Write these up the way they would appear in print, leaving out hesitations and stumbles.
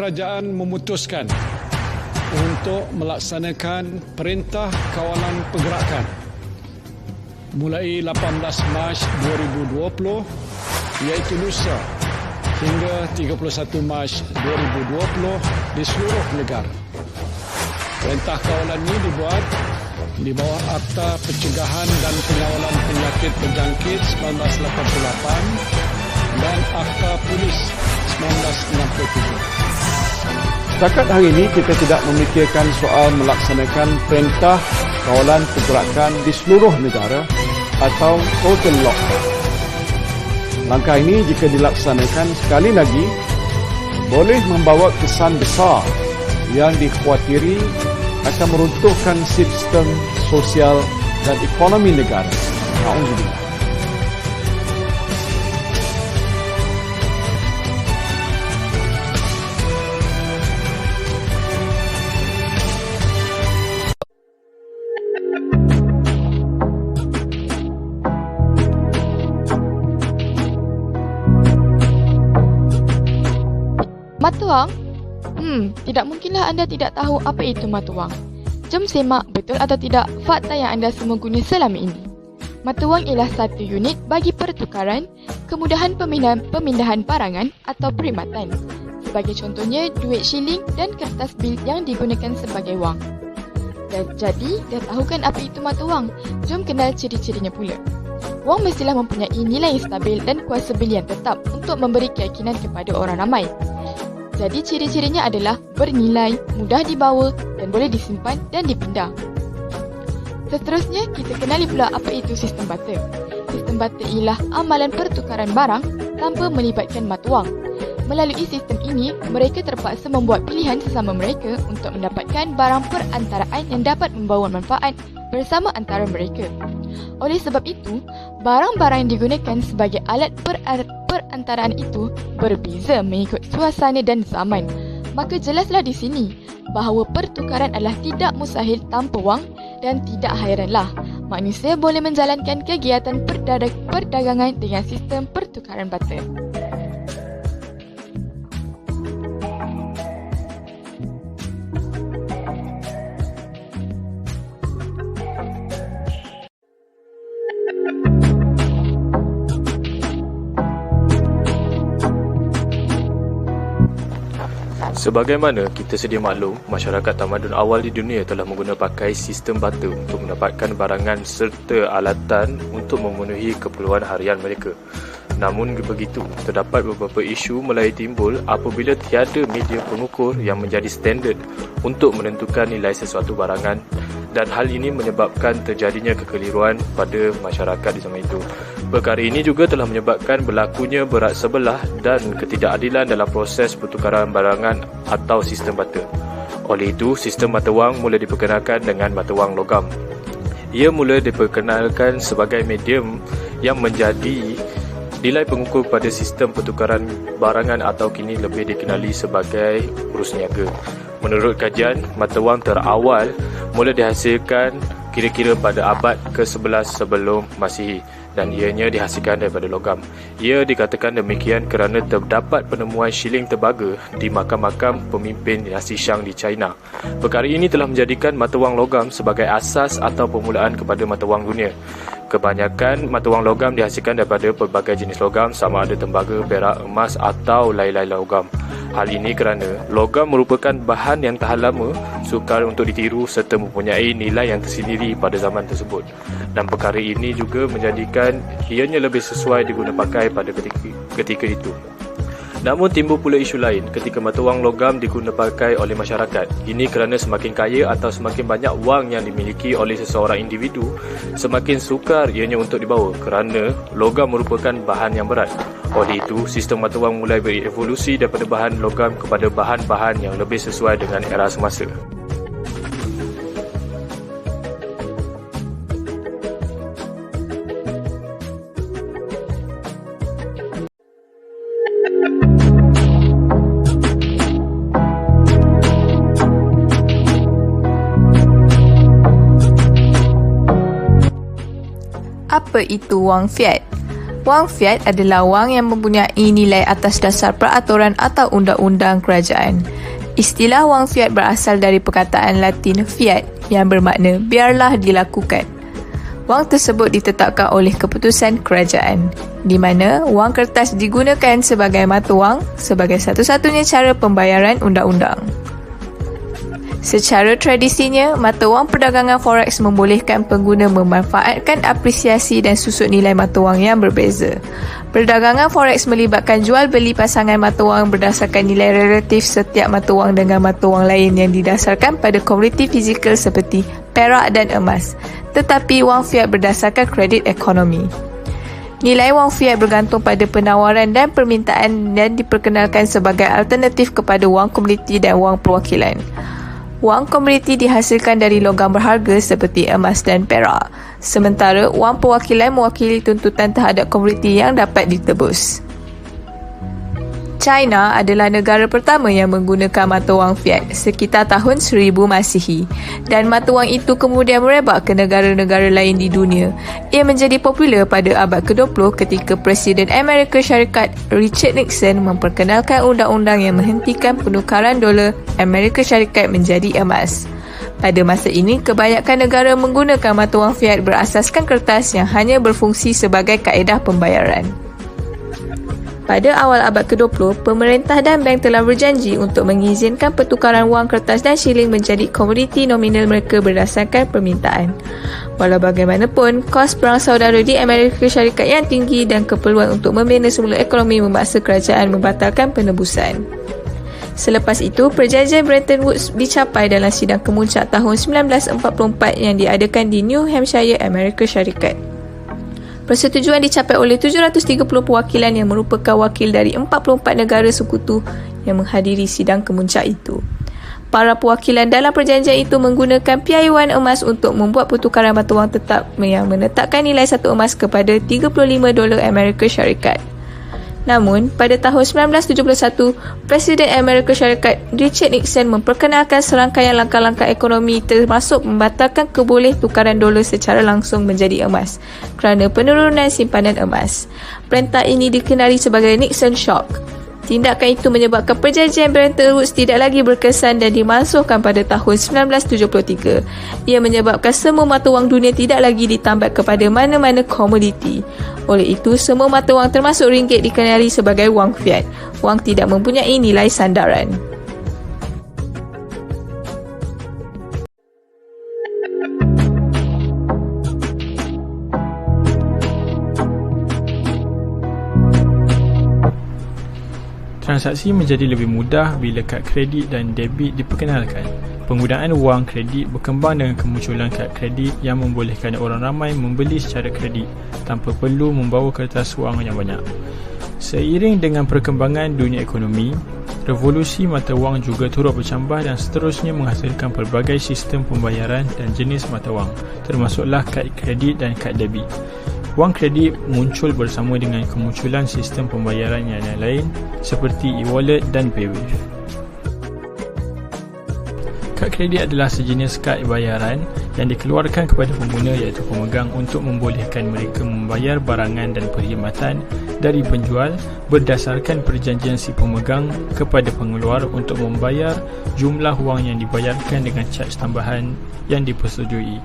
kerajaan memutuskan untuk melaksanakan Perintah Kawalan Pergerakan mulai 18 Mac 2020 iaitu lusa hingga 31 Mac 2020 di seluruh negara. Perintah kawalan ini dibuat di bawah Akta Pencegahan dan Pengawalan Penyakit Berjangkit 1988 dan Akta Polis 1967. Setakat hari ini kita tidak memikirkan soal melaksanakan Perintah Kawalan Pergerakan di seluruh negara atau total lockdown. Langkah ini jika dilaksanakan sekali lagi boleh membawa kesan besar yang dikhawatiri akan meruntuhkan sistem sosial dan ekonomi negara. Alhamdulillah. Mata wang? Tidak mungkinlah anda tidak tahu apa itu mata wang. Jom semak betul atau tidak fakta yang anda semua guna selama ini. Mata wang ialah satu unit bagi pertukaran, kemudahan pemindahan barangan atau perkhidmatan. Sebagai contohnya, duit shilling dan kertas bil yang digunakan sebagai wang. Jadi, dah tahu kan apa itu mata wang? Jom kenal ciri-cirinya pula. Wang mestilah mempunyai nilai yang stabil dan kuasa beli yang tetap untuk memberi keyakinan kepada orang ramai. Jadi ciri-cirinya adalah bernilai, mudah dibawa dan boleh disimpan dan dipindah. Seterusnya, kita kenali pula apa itu sistem barter. Sistem barter ialah amalan pertukaran barang tanpa melibatkan mata wang. Melalui sistem ini, mereka terpaksa membuat pilihan sesama mereka untuk mendapatkan barang perantaraan yang dapat membawa manfaat bersama antara mereka. Oleh sebab itu, barang-barang yang digunakan sebagai alat perantaraan itu berbeza mengikut suasana dan zaman. Maka jelaslah di sini bahawa pertukaran adalah tidak mustahil tanpa wang dan tidak hairanlah manusia boleh menjalankan kegiatan perdagangan dengan sistem pertukaran barter. Sebagaimana kita sedia maklum, masyarakat tamadun awal di dunia telah pakai sistem barter untuk mendapatkan barangan serta alatan untuk memenuhi keperluan harian mereka. Namun begitu, terdapat beberapa isu mulai timbul apabila tiada media pengukur yang menjadi standard untuk menentukan nilai sesuatu barangan, dan hal ini menyebabkan terjadinya kekeliruan pada masyarakat di zaman itu. Perkara ini juga telah menyebabkan berlakunya berat sebelah dan ketidakadilan dalam proses pertukaran barangan atau sistem barter. Oleh itu, sistem mata wang mula diperkenalkan dengan mata wang logam. Ia mula diperkenalkan sebagai medium yang menjadi nilai pengukur pada sistem pertukaran barangan atau kini lebih dikenali sebagai urus niaga. Menurut kajian, mata wang terawal mula dihasilkan kira-kira pada abad ke-11 sebelum Masihi dan ianya dihasilkan daripada logam. Ia dikatakan demikian kerana terdapat penemuan shilling terbaga di makam-makam pemimpin dinasti Shang di China. Perkara ini telah menjadikan mata wang logam sebagai asas atau permulaan kepada mata wang dunia. Kebanyakan mata wang logam dihasilkan daripada pelbagai jenis logam, sama ada tembaga, perak, emas atau lain-lain logam. Hal ini kerana logam merupakan bahan yang tahan lama, sukar untuk ditiru serta mempunyai nilai yang tersendiri pada zaman tersebut. Dan perkara ini juga menjadikan ianya lebih sesuai diguna pakai pada ketika itu. Namun timbul pula isu lain ketika mata wang logam diguna pakai oleh masyarakat. Ini kerana semakin kaya atau semakin banyak wang yang dimiliki oleh seseorang individu, semakin sukar ianya untuk dibawa kerana logam merupakan bahan yang berat. Oleh itu, sistem mata wang mulai berevolusi daripada bahan logam kepada bahan-bahan yang lebih sesuai dengan era semasa. Apa itu wang fiat? Wang fiat adalah wang yang mempunyai nilai atas dasar peraturan atau undang-undang kerajaan. Istilah wang fiat berasal dari perkataan Latin fiat yang bermakna biarlah dilakukan. Wang tersebut ditetapkan oleh keputusan kerajaan, di mana wang kertas digunakan sebagai mata wang sebagai satu-satunya cara pembayaran undang-undang. Secara tradisinya, mata wang perdagangan forex membolehkan pengguna memanfaatkan apresiasi dan susut nilai mata wang yang berbeza. Perdagangan forex melibatkan jual beli pasangan mata wang berdasarkan nilai relatif setiap mata wang dengan mata wang lain yang didasarkan pada komoditi fizikal seperti perak dan emas, tetapi wang fiat berdasarkan kredit ekonomi. Nilai wang fiat bergantung pada penawaran dan permintaan dan diperkenalkan sebagai alternatif kepada wang komoditi dan wang perwakilan. Wang komoditi dihasilkan dari logam berharga seperti emas dan perak, sementara wang perwakilan mewakili tuntutan terhadap komoditi yang dapat ditebus. China adalah negara pertama yang menggunakan mata wang fiat sekitar tahun 1000 Masihi dan mata wang itu kemudian merebak ke negara-negara lain di dunia. Ia menjadi popular pada abad ke-20 ketika Presiden Amerika Syarikat Richard Nixon memperkenalkan undang-undang yang menghentikan penukaran dolar Amerika Syarikat menjadi emas. Pada masa ini, kebanyakan negara menggunakan mata wang fiat berasaskan kertas yang hanya berfungsi sebagai kaedah pembayaran. Pada awal abad ke-20, pemerintah dan bank telah berjanji untuk mengizinkan pertukaran wang kertas dan shilling menjadi komoditi nominal mereka berdasarkan permintaan. Walau bagaimanapun, kos perang saudara di Amerika Syarikat yang tinggi dan keperluan untuk membina semula ekonomi memaksa kerajaan membatalkan penebusan. Selepas itu, perjanjian Bretton Woods dicapai dalam sidang kemuncak tahun 1944 yang diadakan di New Hampshire, Amerika Syarikat. Persetujuan dicapai oleh 730 perwakilan yang merupakan wakil dari 44 negara sekutu yang menghadiri sidang kemuncak itu. Para perwakilan dalam perjanjian itu menggunakan piayuan emas untuk membuat pertukaran mata wang tetap yang menetapkan nilai satu emas kepada $35 Amerika Syarikat. Namun, pada tahun 1971, Presiden Amerika Syarikat Richard Nixon memperkenalkan serangkaian langkah-langkah ekonomi termasuk membatalkan keboleh tukaran dolar secara langsung menjadi emas kerana penurunan simpanan emas. Perintah ini dikenali sebagai Nixon Shock. Tindakan itu menyebabkan perjanjian Bretton Woods tidak lagi berkesan dan dimansuhkan pada tahun 1973. Ia menyebabkan semua mata wang dunia tidak lagi ditambat kepada mana-mana komoditi. Oleh itu, semua mata wang termasuk ringgit dikenali sebagai wang fiat. Wang tidak mempunyai nilai sandaran. Transaksi menjadi lebih mudah bila kad kredit dan debit diperkenalkan. Penggunaan wang kredit berkembang dengan kemunculan kad kredit yang membolehkan orang ramai membeli secara kredit tanpa perlu membawa kertas wang yang banyak. Seiring dengan perkembangan dunia ekonomi, revolusi mata wang juga turut bercambah dan seterusnya menghasilkan pelbagai sistem pembayaran dan jenis mata wang, termasuklah kad kredit dan kad debit. Wang kredit muncul bersama dengan kemunculan sistem pembayaran yang lain seperti e-wallet dan PayWave. Kad kredit adalah sejenis kad bayaran yang dikeluarkan kepada pengguna iaitu pemegang untuk membolehkan mereka membayar barangan dan perkhidmatan dari penjual berdasarkan perjanjian si pemegang kepada pengeluar untuk membayar jumlah wang yang dibayarkan dengan caj tambahan yang dipersetujui.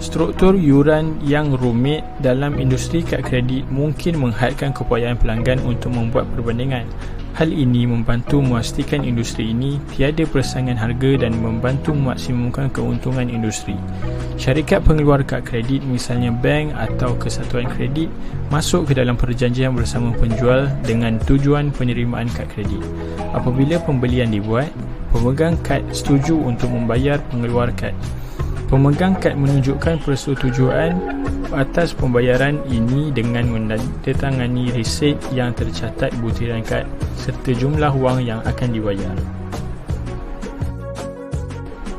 Struktur yuran yang rumit dalam industri kad kredit mungkin menghadkan keupayaan pelanggan untuk membuat perbandingan. Hal ini membantu memastikan industri ini tiada persaingan harga dan membantu memaksimumkan keuntungan industri. Syarikat pengeluar kad kredit misalnya bank atau kesatuan kredit masuk ke dalam perjanjian bersama penjual dengan tujuan penerimaan kad kredit. Apabila pembelian dibuat, pemegang kad setuju untuk membayar pengeluar kad. Pemegang kad menunjukkan persetujuan atas pembayaran ini dengan menandatangani resit yang tercatat butiran kad serta jumlah wang yang akan dibayar.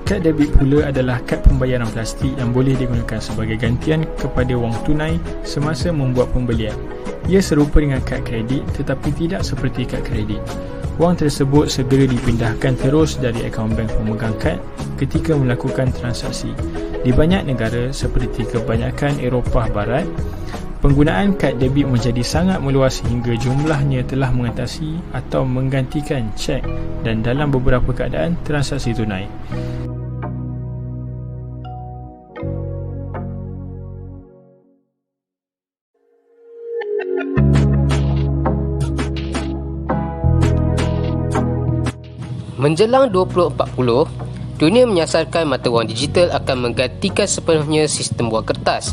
Kad debit pula adalah kad pembayaran plastik yang boleh digunakan sebagai gantian kepada wang tunai semasa membuat pembelian. Ia serupa dengan kad kredit tetapi tidak seperti kad kredit. Wang tersebut segera dipindahkan terus dari akaun bank pemegang kad ketika melakukan transaksi. Di banyak negara seperti kebanyakan Eropah Barat, Penggunaan kad debit menjadi sangat meluas hingga jumlahnya telah mengatasi atau menggantikan cek dan dalam beberapa keadaan transaksi tunai. Menjelang 2040, dunia menyasarkan mata wang digital akan menggantikan sepenuhnya sistem wang kertas.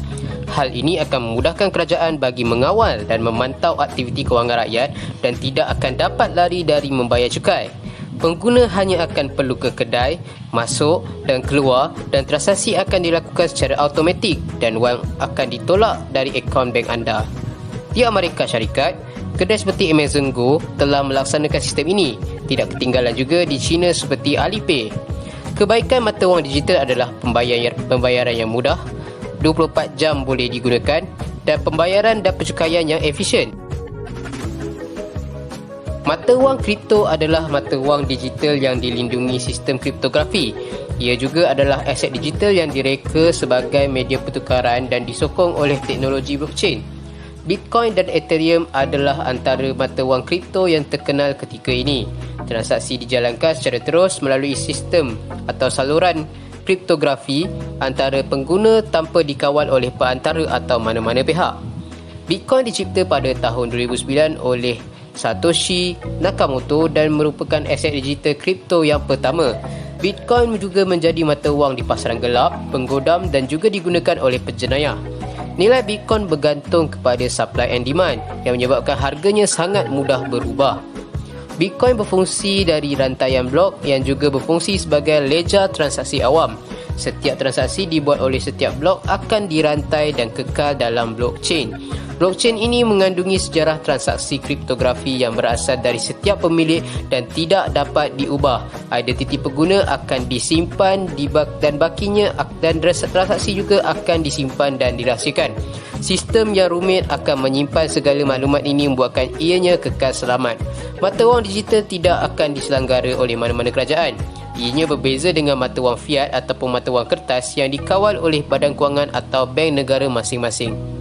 Hal ini akan memudahkan kerajaan bagi mengawal dan memantau aktiviti kewangan rakyat dan tidak akan dapat lari dari membayar cukai. Pengguna hanya akan perlu ke kedai, masuk dan keluar dan transaksi akan dilakukan secara automatik dan wang akan ditolak dari akaun bank anda. Di Amerika Syarikat, kedai seperti Amazon Go telah melaksanakan sistem ini. Tidak ketinggalan juga di China seperti Alipay. Kebaikan mata wang digital adalah pembayaran yang mudah, 24 jam boleh digunakan dan pembayaran dan pencukaian yang efisien. Mata wang kripto adalah mata wang digital yang dilindungi sistem kriptografi. Ia juga adalah aset digital yang direka sebagai media pertukaran dan disokong oleh teknologi blockchain. Bitcoin dan Ethereum adalah antara mata wang kripto yang terkenal ketika ini. Transaksi dijalankan secara terus melalui sistem atau saluran kriptografi antara pengguna tanpa dikawal oleh perantara atau mana-mana pihak. Bitcoin dicipta pada tahun 2009 oleh Satoshi Nakamoto dan merupakan aset digital kripto yang pertama. Bitcoin juga menjadi mata wang di pasaran gelap, penggodam dan juga digunakan oleh penjenayah. Nilai Bitcoin bergantung kepada supply and demand yang menyebabkan harganya sangat mudah berubah. Bitcoin berfungsi dari rantaian blok yang juga berfungsi sebagai ledger transaksi awam. Setiap transaksi dibuat oleh setiap blok akan dirantai dan kekal dalam blockchain. Blockchain ini mengandungi sejarah transaksi kriptografi yang berasal dari setiap pemilik dan tidak dapat diubah. Identiti pengguna akan disimpan dan bakinya dan transaksi juga akan disimpan dan dirahsiakan. Sistem yang rumit akan menyimpan segala maklumat ini membuatkan ianya kekal selamat. Mata wang digital tidak akan diselenggara oleh mana-mana kerajaan. Ianya berbeza dengan mata wang fiat ataupun mata wang kertas yang dikawal oleh badan kewangan atau bank negara masing-masing.